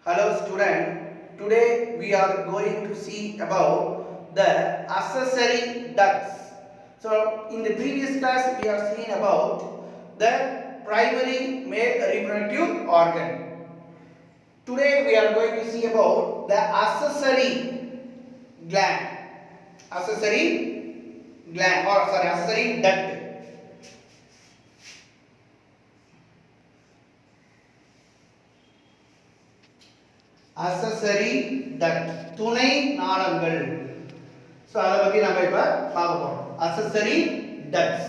Hello student, today we are going to see about the accessory ducts. So in the previous class we are seeing about the primary male reproductive organ. Today we are going to see about the accessory gland. Accessory duct. accessory duct துணை நாளங்கள். So அத பத்தி நாம இப்ப பார்க்க போறோம். accessory ducts.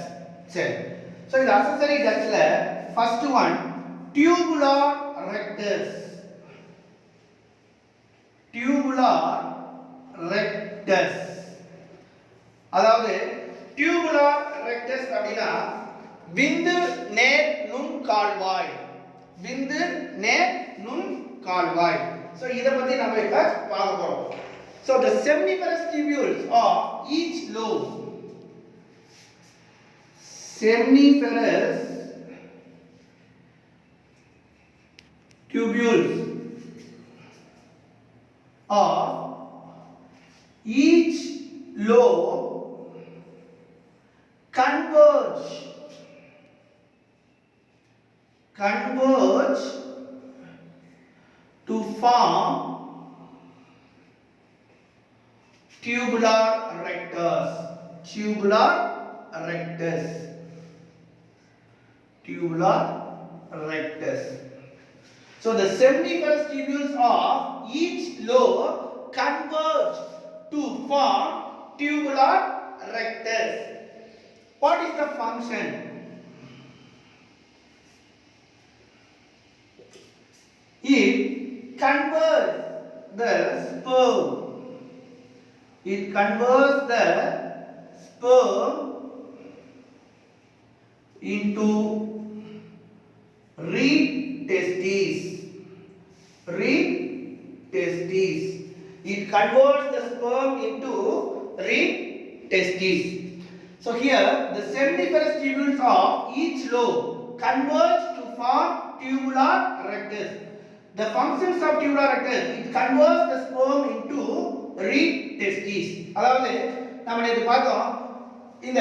சரி. So இந்த accessory ductsல first one tubular rectus. tubular rectus. அதாவது tubular rectus அப்படினா விந்து நேர் நுண் கால்வாய். விந்து நேர் நுண் கால்வாய். So இத பத்தி நாம இப்ப பார்க்க போறோம். So the seminiferous tubules of each lobe. Seminiferous tubules of each lobe converge to form tubular rectus. Tubular rectus. So the seminiferous tubules of each lobe converge to form tubular rectus. What is the function? It converts the sperm. It converts the sperm into reed testes. It converts the sperm into reed testes. So here the seminiferous tubules of each lobe converge to form tubular rectus. The functions of tubular rectus, it converts the sperm into reed testes. அதாவது நாம நேத்து பார்த்தோம் இந்த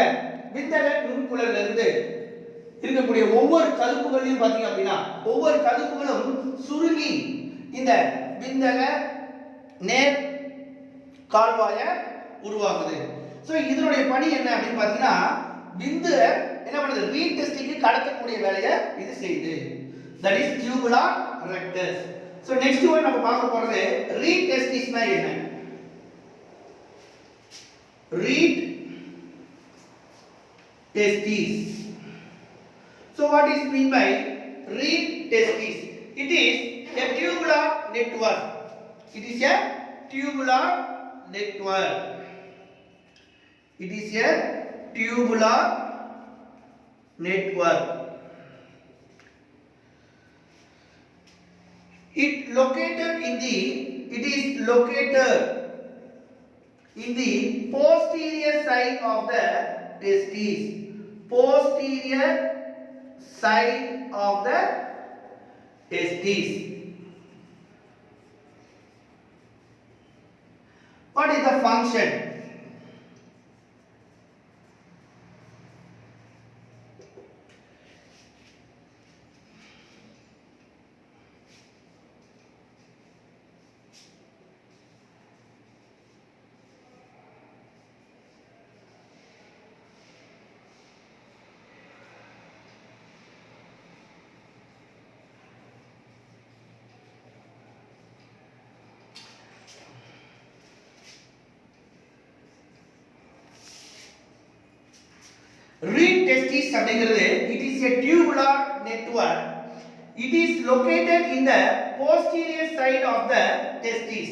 விந்தக நுண்குழல்ல இருந்து இருக்கக்கூடிய ஒவ்வொரு கதுப்புகளையும் பாத்தீங்க அப்படினா ஒவ்வொரு கதுப்புகளும் சுருங்கி இந்த விந்தக நேர் கால்வாய உருவாக்குது. சோ இதனுடைய பணி என்ன அப்படினு பாத்தீங்கன்னா விந்து என்ன பண்ணுது ரீட் டெஸ்டிக்கு கடத்தக்கூடிய வேலையை இது செய்யுது. That is tubular rectus. So next one நம்ம பார்க்க போறது reed testis னா என்ன? Reed testis. So what is mean by reed testis? It is a tubular network. It is a tubular network. It is a tubular network. It is located in the posterior side of the testes. Posterior side of the testes. What is the function? Reed testis அப்படிங்கிறது it is a tubular network. It is located in the posterior side of the testis.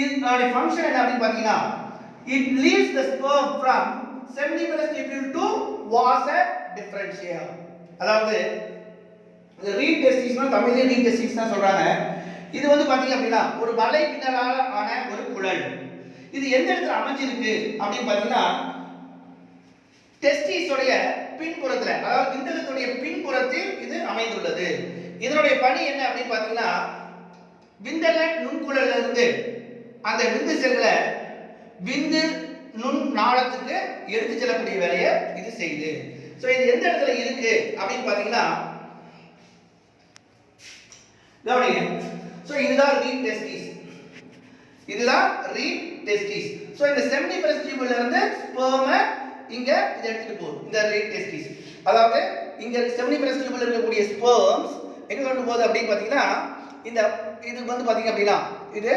இதோட function என்ன அப்படினு பாத்தீங்கன்னா it leads the sperm from seminiferous tubule to vasa differentium. அதாவது இந்த reed testis னா தமிழ்ல reed testis தான் சொல்றாங்க. இது வந்து பாத்தீங்க அப்படினா ஒரு வலை பின்னலால ஆன ஒரு குழல். இது எந்த இடத்துல அமைஞ்சிருக்கு அப்படினு பாத்தீங்கன்னா டெஸ்டிஸ் உடைய பின்புறத்துல, அதாவது விந்தகத்துடைய பின்புறத்தில் இது அமைந்துள்ளது. இதனுடைய பணி என்ன அப்படின்னு பாத்தீங்கன்னா விந்தக நுண்குழல்ல இருந்து அந்த விந்து செல்களை விந்து நுண் நாளத்துக்கு எடுத்து செல்லக்கூடிய வேலையை இது செய்யுது. சோ இது எந்த இடத்துல இருக்கு அப்படின்னு பாத்தீங்கன்னா கவனிங்க. சோ இதுதான் ரீட் டெஸ்டிஸ். இதுதான் ரீட் டெஸ்டிஸ். சோ இந்த செமினிஃபரஸ் டியூபுல இருந்து ஸ்பெர்ம இங்க இத எடுத்துட்டு போகுது இந்த ரீட் டெஸ்டிஸ். அதாவது இங்க செமினிஃபரஸ் டியூபுல இருக்கக்கூடிய ஸ்பெர்ம்ஸ் எங்க கொண்டு போகுது அப்படின்னு பாத்தீங்கன்னா இந்த இது வந்து பாத்தீங்க அப்படின்னா இது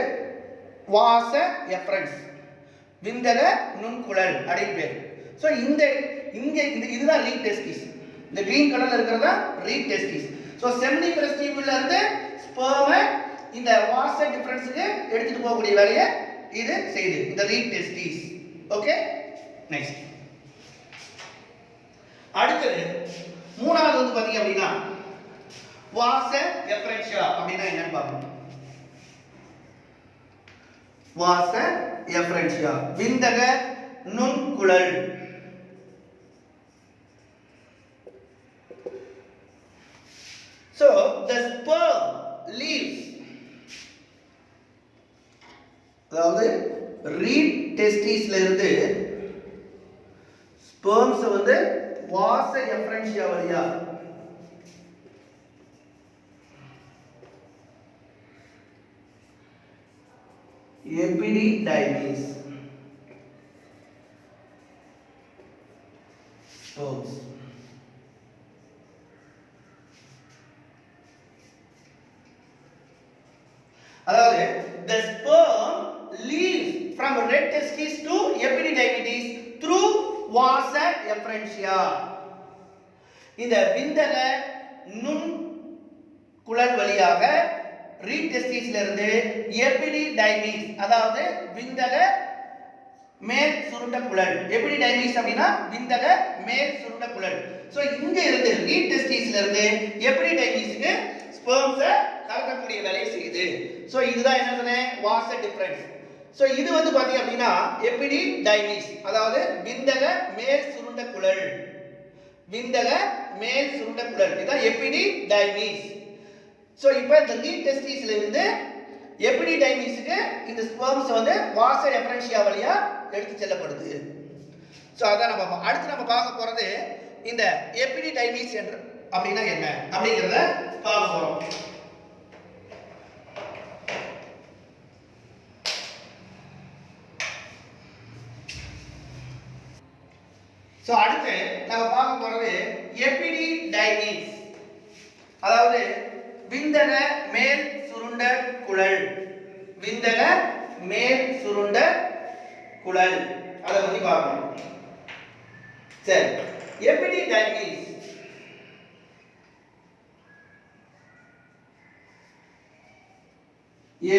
வாச எஃபரன்ஸ் விந்தக நுண்குழல் அப்படின்னு பேர். சோ இந்த இங்க இதுதான் ரீட் டெஸ்டிஸ். இந்த கிரீன் கலர்ல இருக்கிறதா ரீட் டெஸ்டிஸ். சோ செமினிஃபரஸ் டியூபுல இருந்து ஸ்பெர்ம இந்த வாச டிஃபரன்ஸ்க்கு எடுத்துட்டு போகக்கூடிய வேலையை இது செய்யுது இந்த ரீட் டெஸ்டிஸ். ஓகே, நெக்ஸ்ட் அடுத்தது மூணாவது வந்து பாத்தீங்க அப்படின்னா வாச எஃபரன்ஷியா அப்படின்னா என்னன்னு பார்ப்போம். வாச எஃபரன்ஷியா விந்தக நுண்குழல். So the sperm leaves, அதாவது ரீட் டெஸ்டிஸ்ல இருந்து ஸ்பெர்ம்ஸ் வந்து வாச எஃபரன்ஷியா வழியா epididymis sperms அதாவது the sperm leaves from red testis to epididymitis through vasa efferentia. இந்த விந்தக நுண் குழல் வழியாக ரீட் டெஸ்டிஸ்ல இருந்து எபிடிடைமிஸ் அதாவது விந்தக மேல் சுருண்ட குழல். எபிடிடைமிஸ் அப்படினா விந்தக மேல் சுருண்ட குழல். சோ இங்க இருந்து ரீட் டெஸ்டிஸ்ல இருந்து எபிடிடைமிஸ்க்கு ஸ்பெர்ம்ஸ் கலக்கக்கூடிய வேலையை செய்யுது. சோ இதுதான் என்ன சொன்னேன் வாச டிஃபரன்ஸ். சோ இது வந்து பாத்தீங்க அப்படினா எபிடிடைமிஸ் அதாவது விந்தக மேல் சுருண்ட குழல். விந்தக மேல் சுருண்ட குழல் இதுதான் எபிடிடைமிஸ். சோ இப்போ இந்த ரீட் டெஸ்டிஸ்ல இருந்து எபிடிடைமிஸ்க்கு இந்த ஸ்பெர்ம்ஸ் வந்து வாச எஃபரன்ஷியா வழியா எடுத்து செல்லப்படுது. சோ அதான் நம்ம அடுத்து நம்ம பார்க்க போறது இந்த எபிடிடைமிஸ் என்ற அப்படினா என்ன அப்படிங்கறத பார்க்க போறோம். சோ அடுத்து நம்ம பார்க்க போறது எபிடிடைமிஸ் அதாவது விந்தக மேல் சுருண்ட குழல். விந்தக மேல் சுருண்ட குழல் அத பத்தி பார்க்கணும். சரி, எபிடிடைமிஸ்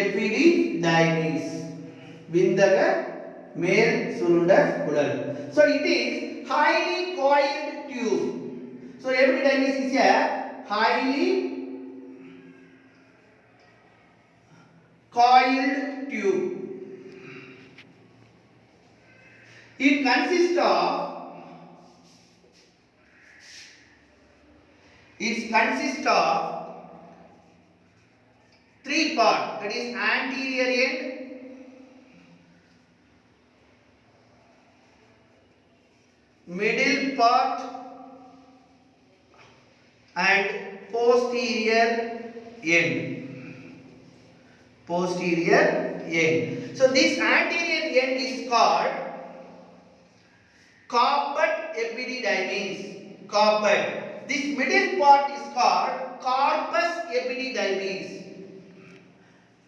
எபிடிடைமிஸ் விந்தக மேல் சுருண்ட குழல். So it is highly coiled tube. So epididymis is a highly coiled tube. It consists of three parts, that is anterior end, middle part and posterior end. Posterior end. So this anterior end is called carpet epididymis. Carpet. This middle part is called corpus epididymis.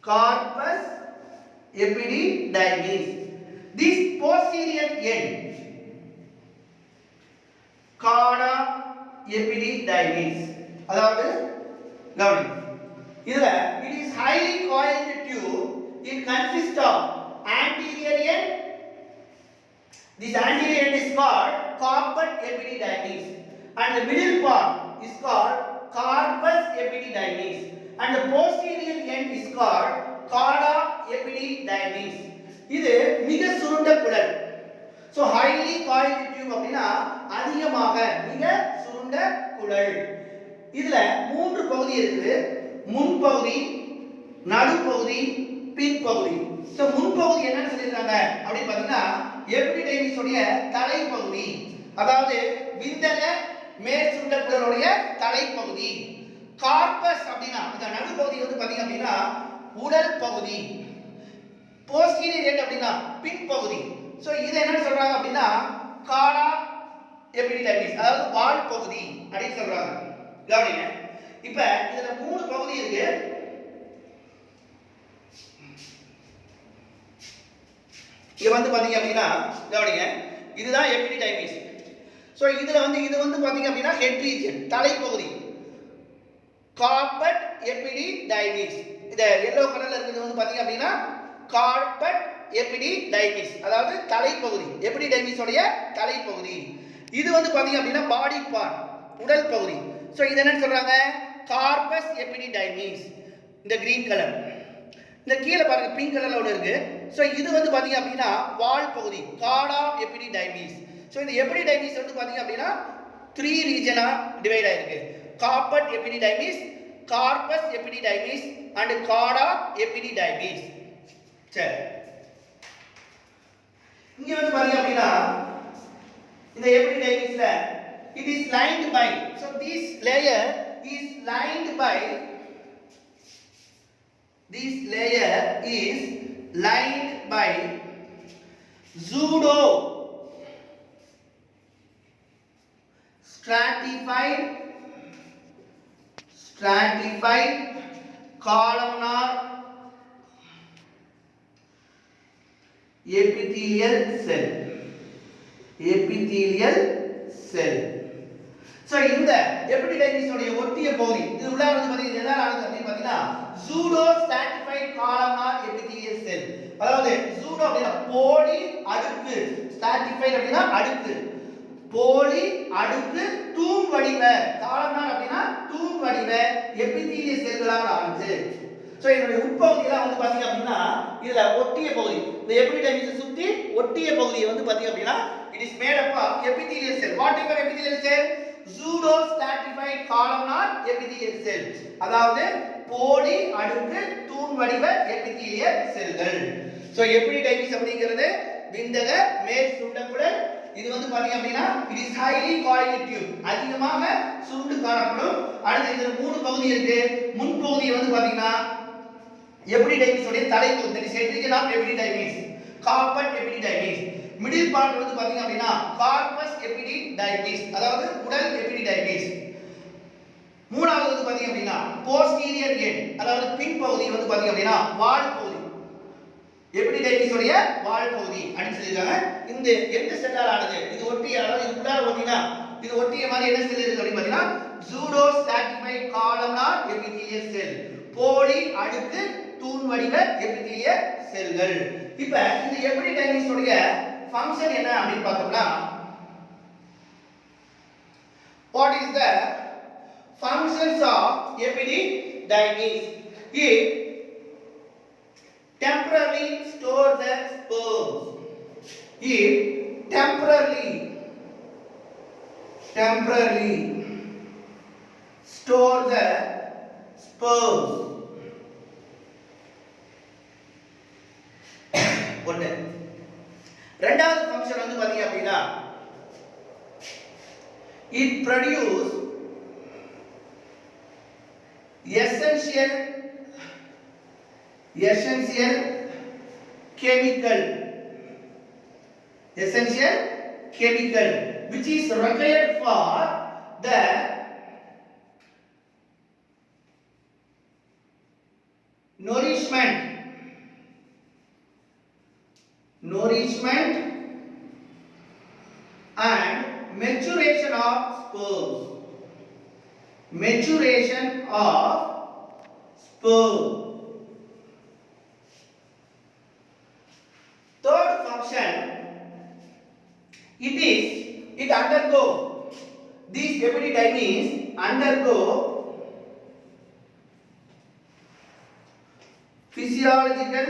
Corpus epididymis. This posterior end cauda epididymis. அதாவது கவனி இதுல it is highly coiled tube. It consists of anterior end. This anterior end is called carpet epididymis and the middle part is called corpus epididymis and the posterior end is called cauda epididymis. இது மிக சுருண்ட குழல். So highly coiled tube அப்படினா அதிகமாக மிக சுருண்ட குழல். இதுல மூன்று பகுதி இருக்குது. முன்பகுதி, நடுப்பகுதி, பின்பகுதி. சோ முன்பகுதி என்னன்னு சொல்லிருக்காங்க அப்படி பாத்தீங்கன்னா எபிடிடைமிஸ் உடைய தலைப்பகுதி, அதாவது விந்தக மேல் சுண்டக்குழலுடைய தலைப்பகுதி. கார்பஸ் அப்படினா இந்த நடுப்பகுதி வந்து பாத்தீங்க அப்படினா உடல் பகுதி. போஸ்டீரியர் எண்ட் அப்படினா பின்பகுதி. சோ இது என்னன்னு சொல்றாங்க அப்படினா காடா எபிடிடைமிஸ், அதாவது வால் பகுதி அப்படி சொல்றாங்க. கவனிங்க, இப்ப இதுல மூணு பகுதி இருக்கு. இது வந்து பாத்தீங்க அப்படினா கவனிங்க, இதுதான் எபிடிடைமிஸ். சோ இதுல வந்து இது வந்து பாத்தீங்க அப்படினா ஹெட் ரீஜன், தலைப்பகுதி. கார்பட் எபிடிடைமிஸ், இந்த yellow கலர்ல இருக்குது வந்து பாத்தீங்க அப்படினா கார்பட் எபிடிடைமிஸ், அதாவது தலைப்பகுதி, எபிடிடைமிஸ் உடைய தலைப்பகுதி. இது வந்து பாத்தீங்க அப்படினா பாடி பார்ட், உடல் பகுதி. சோ இது என்னன்னு சொல்றாங்க கார்பஸ் எபிடிடைமிஸ். இந்த கிரீன் கலர், இந்த கீழ பாருங்க பிங்க் கலர்ல ஒன்னு இருக்கு. சோ இது வந்து பாத்தீங்க அப்படினா வால் பகுதி, காடா எபிடிடைமிஸ். சோ இந்த எபிடிடைமிஸ் வந்து பாத்தீங்க அப்படினா 3 ரீஜனா டிவைட் ஆயிருக்கு. கார்பட் எபிடிடைமிஸ், கார்பஸ் எபிடிடைமிஸ் and காடா எபிடிடைமிஸ். சரி, இங்க வந்து பாருங்க அப்படினா இந்த எபிடிடைமிஸ்ல it is lined by, so this layer is lined by, this layer is lined by pseudo stratified columnar epithelial cell. So இந்த எபிடிடைமிஸ் உடைய ஒட்டிய பகுதி இது உள்ள வந்து பாத்தீங்கன்னா எதால ஆனது அப்படி பாத்தீங்கன்னா pseudo stratified columnar epithelial cell. அதாவது pseudo அப்படினா போலி அடுக்கு, stratified அப்படினா அடுக்கு, போலி அடுக்கு தூண் வடிவ, columnar அப்படினா தூண் வடிவ எபிதீலிய செல்களால் ஆனது. சோ இதனுடைய உட்பகுதியில வந்து பாத்தீங்க அப்படினா இதுல ஒட்டிய பகுதி, இந்த எபிடிடைமிஸ் சுத்தி ஒட்டிய பகுதியை வந்து பாத்தீங்க அப்படினா it is made up of epithelial cell. What type of epithelial cell? Pseudo stratified columnar epithelial cell, அதாவது போலி அடுக்கு தூண் வடிவ எபிதீலிய செல்கள். சோ எபிடிடைமிஸ் அப்படிங்கிறது விந்தக மேல் சுண்டக்குழல். இது வந்து பாத்தீங்க அப்படினா it is highly coilative, அதிகமாக சுருண்டு காணப்படும். அடுத்து இதுல மூணு பகுதி இருக்கு. முன் பகுதி வந்து பாத்தீங்கன்னா எபிடிடைமிஸ் உடைய தலைப்பகுதி, that is head region of epididymis, carpet epididymis. Middle part வந்து பாத்தீங்க அப்படினா கார்பஸ் எபிடிடைமிஸ், அதாவது உடல் எபிடிடைமிஸ். மூணாவது வந்து பாத்தீங்க அப்படினா போஸ்டீரியர் எண்ட், அதாவது பின் பகுதி வந்து பாத்தீங்க அப்படினா வால் பகுதி, எபிடிடைமிஸ் உடைய வால் பகுதி அப்படி சொல்லிருக்காங்க. இந்த எந்த செல்லால் ஆனது, இது ஒட்டிய, அதாவது இது உள்ளார பாத்தீங்கன்னா இது ஒட்டிய மாதிரி என்ன செல் இருக்கு அப்படி பாத்தீங்கன்னா pseudo stratified columnar epithelial cell, போலி அடுக்கு தூண் வடிவ எபிதீலிய செல்கள். இப்போ இந்த எபிடிடைமிஸ் உடைய ஃபங்க்ஷன் என்ன அப்படி பார்த்தோம்னா, what is the functions of epididymis? It temporarily store the sperms. It temporarily store the sperms. ஒண்ணு. இரண்டாவது ஃபங்க்ஷன் வந்து பாத்தீங்க அப்படினா it produce essential chemical which is required for the nourishment and maturation of sperm. Third function, it undergo, these epididymis undergo physiological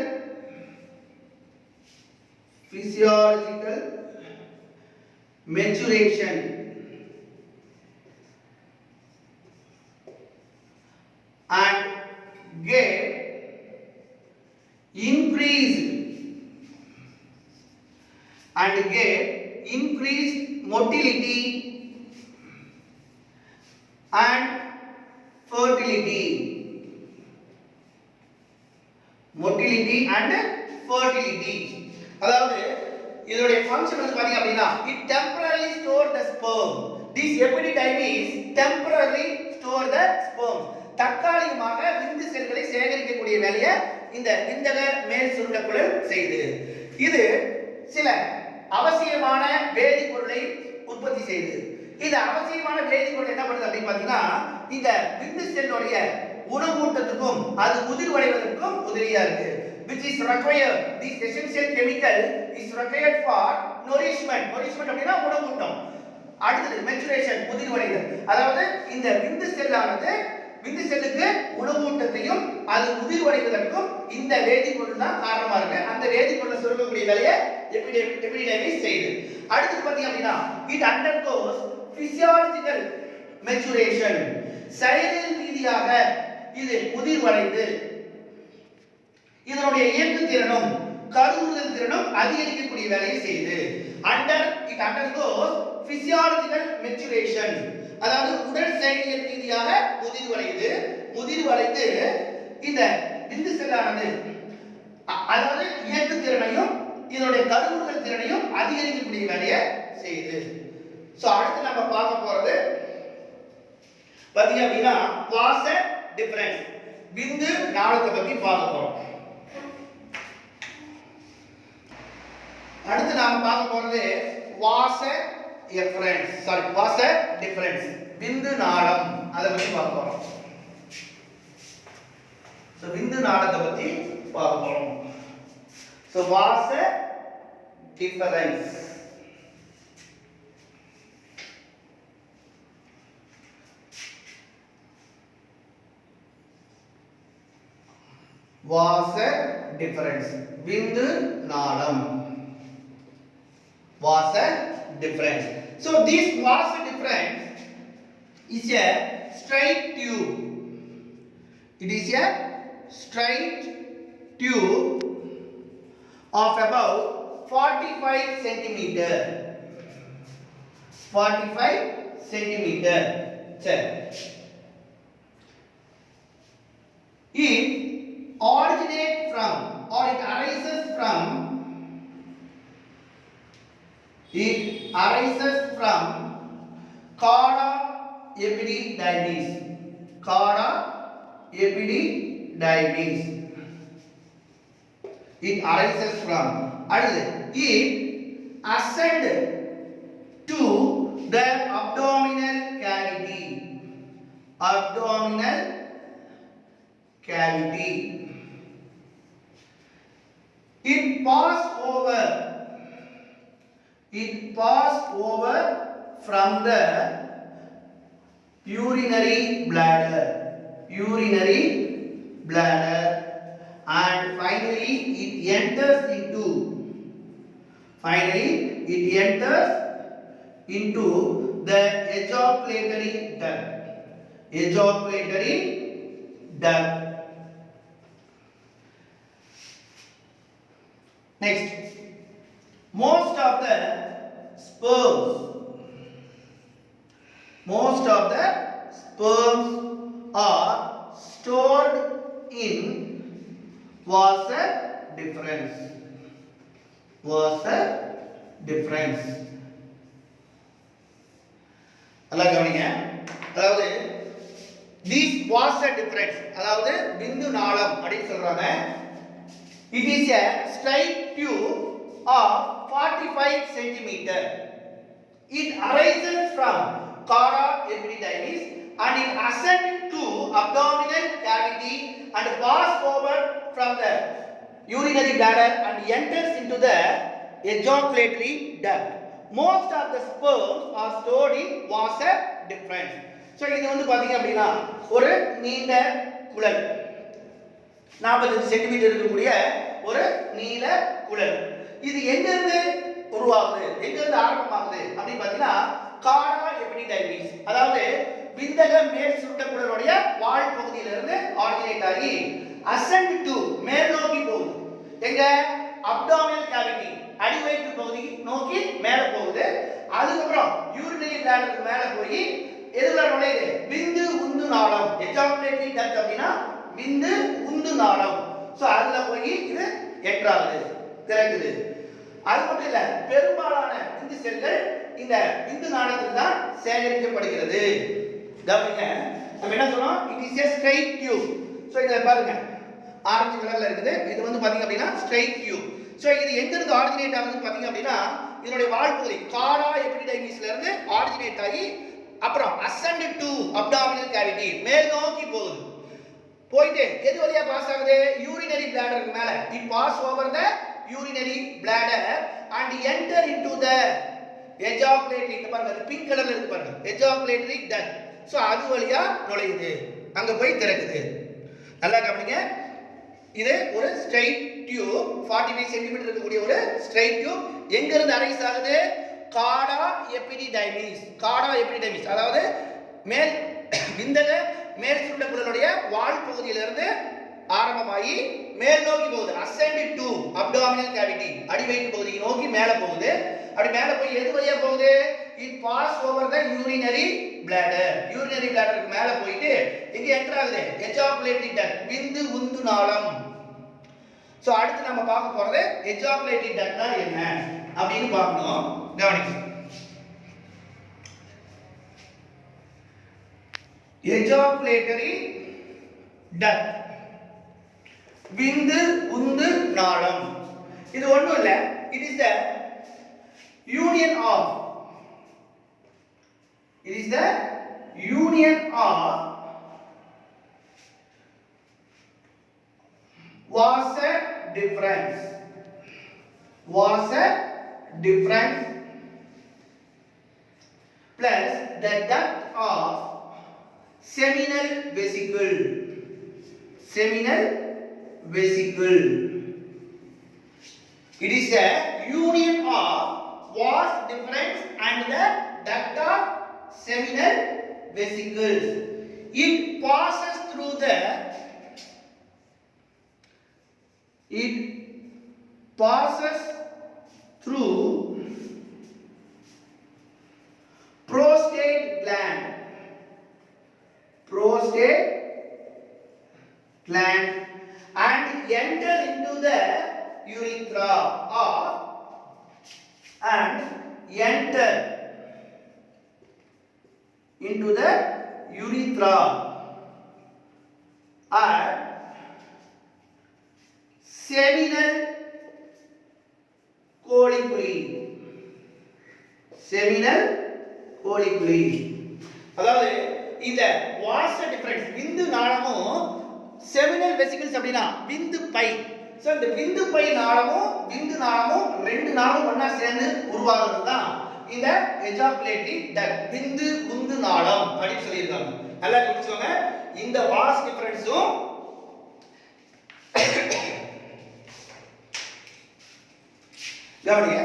maturation and get and get increased motility and fertility. Motility and fertility. அதாவது இதோட function வந்து பாத்தீங்க அப்படினா it temporarily store the sperm. This epididymis temporarily store the sperm. தற்காலிகமாக விந்து செல்களை சேகரிக்கக்கூடிய வேலையை இந்த விந்தக மேல் சுருண்டக்குழல் செய்யுது. இது சில அவசியமான வேதிப்பொருளை உற்பத்தி செய்யுது. இந்த அவசியமான வேதிப்பொருள் என்ன பண்ணுது அப்படின்னு பாத்தீங்கன்னா இந்த விந்து செல்லுடைய உணவூட்டத்துக்கும் அது முதிர்வடைவதற்கும் உதவியா இருக்கு. Which is required, this essential chemical is required for nourishment. Nourishment அப்படினா உணவூட்டம். அடுத்து maturation முதிர்வடைதல். அதாவது இந்த விந்து செல்லானது விந்து செல்லுக்கு உணவூட்டத்தையும் அது முதிர்வடைவதற்கும் இந்த வேதிப்பொருள் தான் காரணமா இருக்கு. அந்த வேதிப்பொருளை சுரக்கக்கூடிய வேலையை எபிடிடைமிஸ் செய்யுது. அடுத்து பாத்தீங்க அப்படினா it undergoes physiological maturation. செயலில் ரீதியாக இது முதிர்வடைந்து இதனுடைய இயக்கு திறனும் கருவுறுதல் திறனும் அதிகரிக்கக்கூடிய வேலையை செய்யுது. it undergoes physiological maturation. அதாவது உடல் செயலியல் ரீதியாக முதிர்வடைந்து இந்த விந்து செல்லானது அதாவது இயக்கு திறனையும் இதனுடைய கருவுறுதல் திறனையும் அதிகரிக்கக்கூடிய வேலையை செய்யுது. சோ அடுத்து நம்ம பார்க்க போறது பாத்தீங்க அப்படின்னா வாச டிஃபரன்ஸ் விந்து நாளத்தை பத்தி பார்க்க போறோம். அடுத்து நாம பார்க்க போறது வாச டிஃபரன்ஸ் விந்து நாளம் அதை பத்தி பார்க்க போறோம். சோ விந்து நாளத்தை பத்தி பார்க்க போறோம். சோ வாச டிஃபரன்ஸ் விந்து நாளம் vasa difference. So this vasa difference is a straight tube. It is a straight tube of about 45 centimeter. 45 centimeter. It originates from or it arises from chorda epididymis. It arises from and it ascend to the abdominal cavity. It pass over from the urinary bladder and finally it enters into the ejaculatory duct. Next, most of the sperms are stored in vasa difference. நல்லா கவனிங்க. அதாவது this vasa difference அதாவது பிந்து நாளம் அப்படி சொல்றாங்க. It is a straight tube of 45 centimeter. It arises from chorda epididymis and it ascends to abdominal cavity and pass over from the urinary bladder and enters into the ejaculatory duct. Most of the sperms are stored in vasa difference. So இது வந்து பாத்தீங்க அப்படினா ஒரு நீண்ட குழல் 45 centimetre இருக்கக்கூடிய ஒரு நீல குழல். இது எங்க இருந்து உருவாகுது, எங்க இருந்து ஆரம்பமாகுது அப்படி பாத்தீங்கன்னா chorda epididymis அதாவது விந்தக மேல் சுருட்டக்குழலுடைய வால் பகுதியிலிருந்து ஆரிஜினேட் ஆகி ascend to மேல் நோக்கி போகுது. எங்க அப்டாமினல் கேவிட்டி அடிவயிற்று பகுதி நோக்கி மேல போகுது. அதுக்கப்புறம் யூரினரி பிளாடருக்கு மேல போய் எதுல நுழையுது? விந்து உந்து நாளம். எஜாகுலேட்டரி டக்ட் அப்படின்னா விந்து உந்து நாளம். சோ அதுல போய் இது என்ட்ராகுது, திறக்குது. அது மட்டும் இல்ல, பெரும்பாலான விந்து செல்கள் இந்த விந்து நாளத்தில் தான் சேகரிக்கப்படுகிறது. கவனிங்க, நம்ம என்ன சொல்றோம்? It is a straight tube. So இத பாருங்க, ஆரஞ்சு கலர்ல இருக்குது. இது வந்து பாத்தீங்க அப்படின்னா ஸ்ட்ரைட் டியூப். சோ இது எங்க இருந்து ஆரிஜினேட் ஆகுதுன்னு பாத்தீங்க அப்படின்னா இதனுடைய வால்பகுதி காடா எபிடிடைமிஸ்ல இருந்து ஆரிஜினேட் ஆகி அப்புறம் ascend to abdominal cavity மேல் நோக்கி போகுது. போயிட்டு எது வழியா பாஸ் ஆகுது? யூரினரி பிளாடருக்கு மேல. It pass over the urinary bladder and enter into the ejaculatory. இந்த பாருங்க பிங்க் கலர்ல இருக்கு பாருங்க, ejaculatory duct. சோ அது வழியா நுழையுது, அங்க போய் திறக்குது. நல்லா கவனிங்க, இது ஒரு ஸ்ட்ரைட் டியூப், 45 சென்டிமீட்டர் இருக்கக்கூடிய ஒரு ஸ்ட்ரைட் டியூப். எங்க இருந்து அரைஸ் ஆகுது? காடா எபிடிடைமிஸ். காடா எபிடிடைமிஸ் அதாவது மேல் விந்தக மேல் சுருண்ட குழலுடைய வால் பகுதியிலிருந்து ஆரம்பமாகி மேல் நோக்கி போகுது. ascend to abdominal cavity அடிவயிற்று பகுதியை நோக்கி மேல போகுது. அப்படி மேல போய் எது வழியா போகுது? It pass over the urinary bladder. Urinary பிளாடருக்கு மேல போயிட்டு எங்க என்டர் ஆகுது? எஜாகுலேட்டரி டக்ட் விந்து உந்து நாளம். சோ அடுத்து நம்ம பார்க்க போறது எஜாகுலேட்டரி டக்ட்னா என்ன அப்படின்னு பார்க்கணும். கவனிங்க, எஜாகுலேட்டரி டக்ட் விந்து உந்து நாளம். இது ஒண்ணும் இல்ல, it is the union of vasa deferens plus the duct of seminal vesicle. It is a union of vas deferens and the duct of seminal vesicles. It passes through prostate gland and enter into the urethra and seminal colliculi. அதாவது இந்த வாச difference விந்து நாளமும் seminal vesicles அப்படினா விந்து by. So இந்த விந்து by நாளமும் விந்து நாளமும் ரெண்டு நாளும் ஒண்ணா சேர்ந்து உருவாகிறது தான் இந்த எஜாகுலேட்டரி டக்ட் விந்து உந்து நாளம் அப்படி சொல்லிருக்காங்க. நல்லா புரிஞ்சுக்கோங்க, இந்த வாஸ் டிஃபரன்ஸும் கவனிங்க.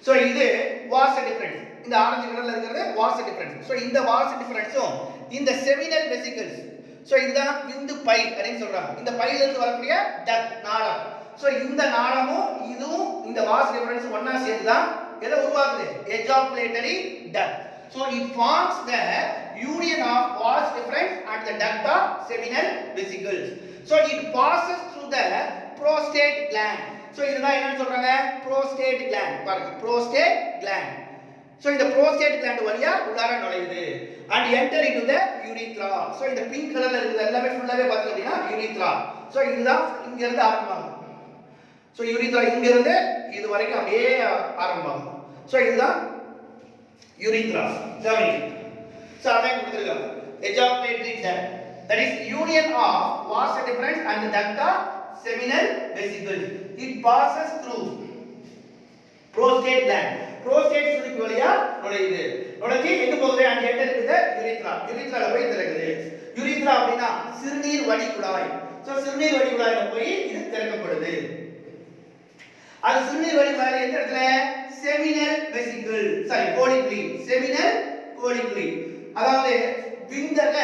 சோ இது வாஸ் டிஃபரன்ஸ், இந்த ஆரஞ்சு கலர்ல இருக்கிறது வாஸ் டிஃபரன்ஸ். சோ இந்த வாஸ் டிஃபரன்ஸும் இந்த செமினல் வெசிகிள்ஸ், சோ இதுதான் விந்து பை அப்படின்னு சொல்றாங்க. இந்த பையில இருந்து வரக்கூடிய டக்ட் நாளம். சோ இந்த நாளமும் இதுவும் இந்த வாஸ் டிஃபரன்ஸ் ஒண்ணா சேர்ந்து தான் எதை உருவாக்குது? Ejaculatory duct. So it forms the union of vas deferens and the duct of seminal vesicles. So it passes through the prostate gland. So இதுதான் என்ன சொல்றாங்க? prostate gland. பாருங்க, prostate gland. So இந்த prostate gland வழியா உள்ளார நுழையுது and enter into the urethra. So இந்த pink கலர்ல இருக்குது எல்லாமே ஃபுல்லாவே பாத்தீங்க அப்படினா urethra. So இதுதான் இங்க இருந்து ஆரம்பமாகும். So urethra இங்க இருந்து இது வரைக்கும் அப்படியே ஆரம்பமாகும். So இதுதான் urethra. கவனி. So அதான் கொடுத்திருக்காங்க. Ejaculatory duct, that is union of vas deferens and the duct of seminal vesicles. It passes through prostate gland. prostate சுருக்கு வழியா நுழையுது. நுழைஞ்சு எங்க போகுது? and enter into the urethra. urethraல போய் திறக்குது. urethra அப்படினா சிறுநீர் வடிகுழாய். So சிறுநீர் வடிகுழாயில போய் இது திறக்கப்படுது. அது சிறுநீர் வடிகுழாயில எந்த இடத்துல? seminal vesicle, colliculi, seminal colliculi. அதாவது விந்தக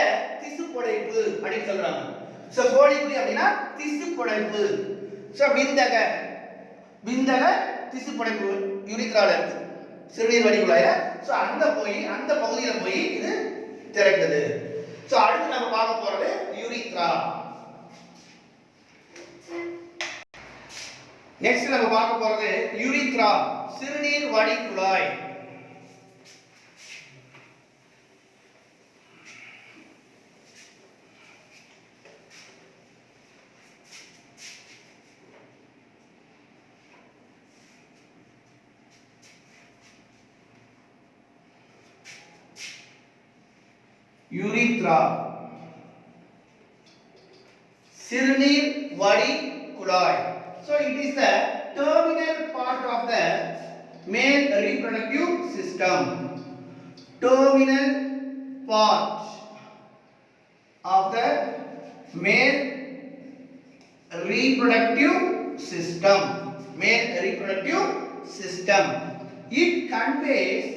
திசு புடைப்பு அப்படி சொல்றாங்க. சோ colliculi அப்படினா திசு புடைப்பு. சோ விந்தக விந்தக திசு படைப்பு யூரித்ரால இருக்கு, சிறுநீர் வடி குழாயில. சோ அந்த பகுதியில போய் இது திறக்குது. சோ அடுத்து நம்ம பார்க்க போறது யூரித்ரா. நெக்ஸ்ட் நம்ம பார்க்க போறது யூரித்ரா, சிறுநீர் வடி குழாய். யூரித்ரா, சிறுநீர் வடி குழாய். So it is the terminal part of the male reproductive system. Terminal part of the male reproductive system. Male reproductive system. It conveys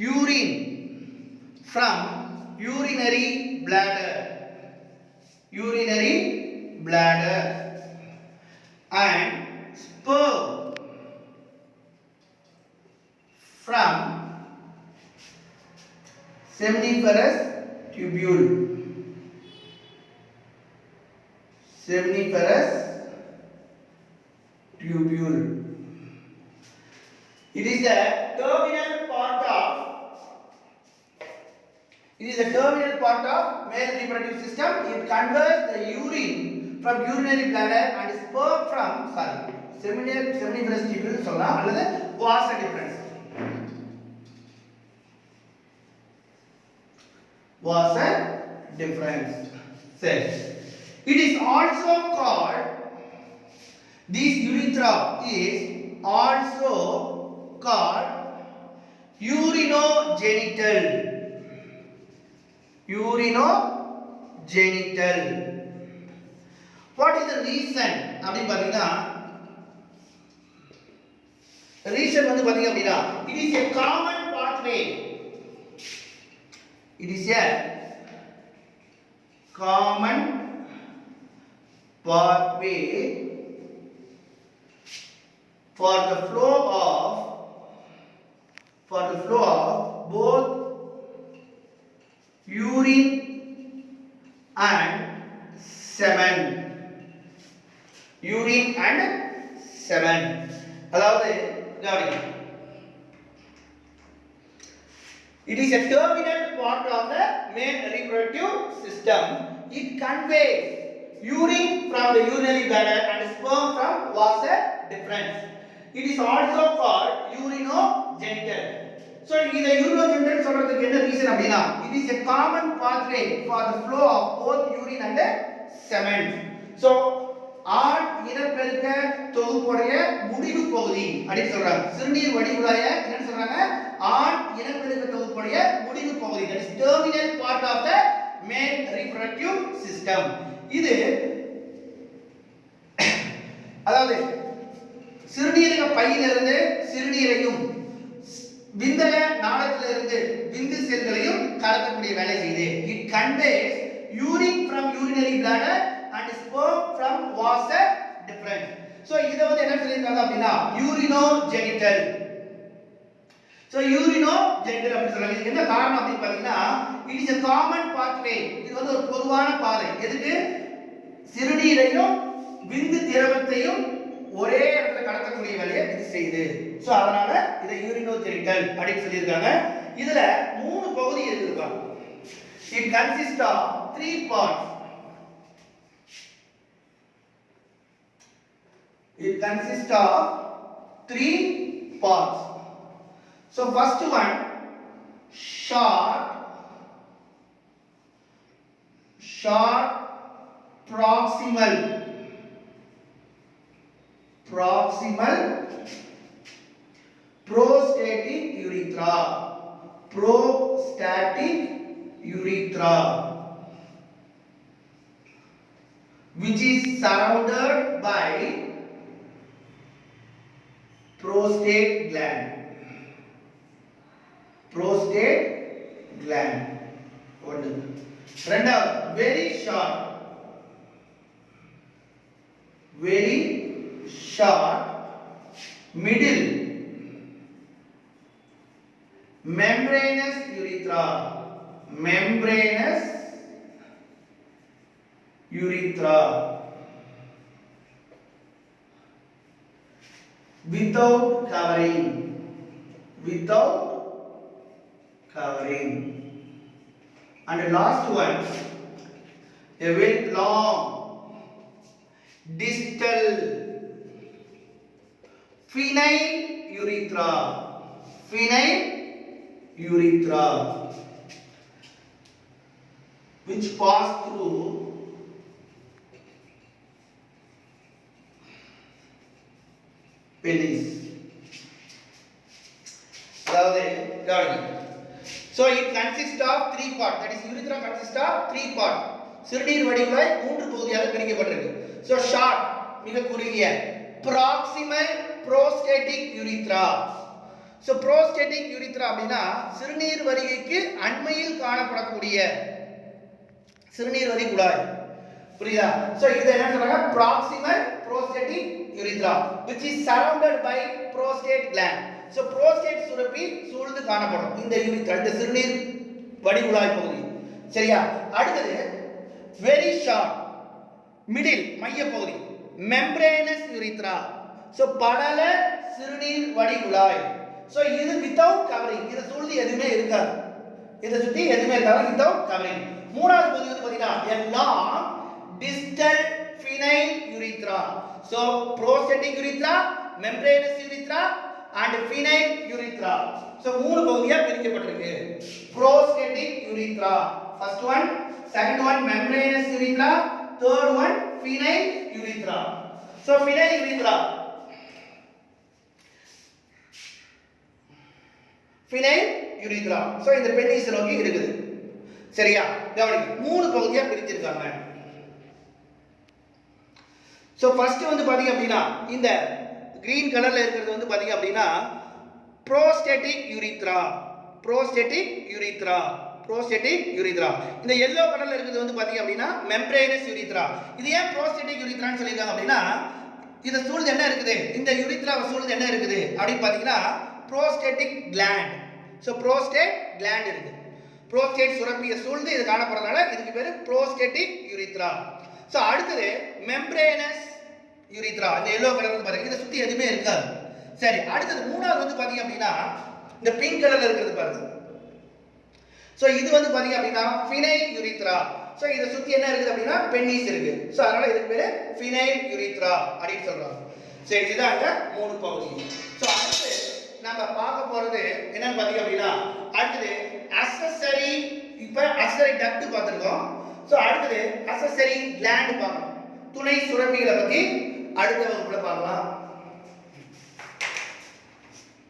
urine from urinary bladder and sperm from seminiferous tubule. It is the terminal part of male reproductive system. It converts the urine from urinary bladder and sperm from seminiferous tubule சொல்லலாம் அல்லது vas deferens. Says it is also called, this urethra is also called urinogenital. What is the reason அப்படி பாத்தீங்கன்னா, reason வந்து பாத்தீங்க அப்படின்னா, it is a common pathway. It is a common pathway for the flow of both urine and semen. அதாவது கவனிங்க, it is a terminal part of the male reproductive system. It conveys urine from the urinary bladder and sperm from vas deferens. It is also called urinogenital. So இந்த urinogenital சொல்றதுக்கு என்ன reason அப்படினா, it is a common pathway for the flow of both urine and semen. So ஆண் இனப்பெருக்க தொகுப்புடைய முடிவு பகுதி அப்படி சொல்றாங்க. சிறுநீர் வடிகுழாய என்ன சொல்றாங்க, ஆண் இனப்பெருக்க தொகுப்புடைய முடிவு பகுதி. that is terminal part of the male reproductive system. இது அதாவது சிறுநீரக பையிலிருந்து சிறுநீரையும் விந்தக நாளத்திலிருந்து விந்து செல்களையும் கடத்தக்கூடிய வேலை செய்யுது. It conveys urine from urinary bladder and sperm from vas deferens. So இத வந்து என்ன சொல்லிருக்காங்க அப்படினா urinogenital. So urinogenital அப்படி சொல்றாங்க. இது என்ன காரணம் அப்படி பாத்தீங்கன்னா, it is a common pathway. இது வந்து ஒரு பொதுவான பாதை. எதுக்கு? சிறுநீரையும் விந்து திரவத்தையும் ஒரே இடத்துல கடத்தக்கூடிய வேலையை இது செய்யுது. சோ அதனால இத urinogenital அப்படி சொல்லிருக்காங்க. இதுல மூணு பகுதி இருக்குப்பா. It consists of three parts. So first one, short proximal prostatic urethra, which is surrounded by prostate gland. One. ரெண்டாவது very short middle membranous urethra without covering and the last one a very long distal penile urethra which pass through penis. So it consists of three parts. That is urethra consists of three parts. சிறுநீர் வடிகுழாய் மூன்று பகுதியாக பிரிக்கப்பட்டிருக்கு. So short மிக குறுகிய proximal prostatic urethra. So prostatic urethra அப்படினா சிறுநீர் வரிகைக்கு அண்மையில் காணப்படக்கூடிய சிறுநீர் வரி குழாய். புரியுதா? So இது என்ன சொல்றாங்க? Proximal prostatic urethra which is surrounded by prostate gland. So prostate சுரப்பி சூழ்ந்து காணப்படும் இந்த urethra இந்த சிறுநீர் வடிகுழாய் பகுதி. சரியா? அடுத்து very short middle மைய பகுதி membranous urethra. So படல சிறுநீர் வடிகுழாய். So இது without covering. இது சூழ்ந்து எதுமே இருக்காது. இத சுத்தி எதுமே இருக்காது without covering. மூணாவது பகுதி வந்து பாத்தீங்கன்னா a long distal penile urethra. So prostatic urethra, membranous urethra and penile urethra. So மூணு பகுதியா பிரிக்கப்பட்டிருக்கு. Prostatic urethra first one, second one membranous urethra, third one penile urethra. So penile urethra so இந்த penis நோக்கி இருக்குது. சரியா? கவனிங்க மூணு பகுதியா பிரிச்சிருக்காங்க. So first வந்து பாத்தீங்க அப்படினா இந்த green கலர்ல இருக்கிறது வந்து பாத்தீங்க அப்படினா prostatic urethra. இந்த yellow கலர்ல இருக்கிறது வந்து பாத்தீங்க அப்படினா membranous urethra. இது ஏன் prostatic urethra ன்னு சொல்லிருக்காங்க அப்படினா இத சூழ்ந்து என்ன இருக்குது? இந்த urethra சூழ்ந்து என்ன இருக்குது அப்படி பாத்தீங்கன்னா prostatic gland. So prostate gland இருக்கு. prostate சுரப்பியை சூழ்ந்து இது காணப்படுறதால இதுக்கு பேரு prostatic urethra. So அடுத்து membranous urethra. இந்த yellow கலர் வந்து பாருங்க இத சுத்தி எதுமே இருக்காது. சரி, அடுத்து மூணாவது வந்து பாத்தீங்க அப்படினா இந்த பிங்க் கலர்ல இருக்குது பாருங்க. So இது வந்து பாத்தீங்க அப்படினா penile urethra. So இத சுத்தி என்ன இருக்குது அப்படினா பெனிஸ் இருக்கு. So அதனால இதுக்கு பேரு penile urethra அப்படி சொல்றாங்க. சரி, இதாங்க மூணு பகுதி. So அடுத்து நாம பார்க்க போறது என்னன்னு பாத்தீங்க அப்படினா அடுத்து accessory duct பார்த்திருக்கோம். So அடுத்து accessory gland பார்க்கணும். துணை சுரப்பிகளை பத்தி அடுத்த வகுப்புல பார்க்கலாம்.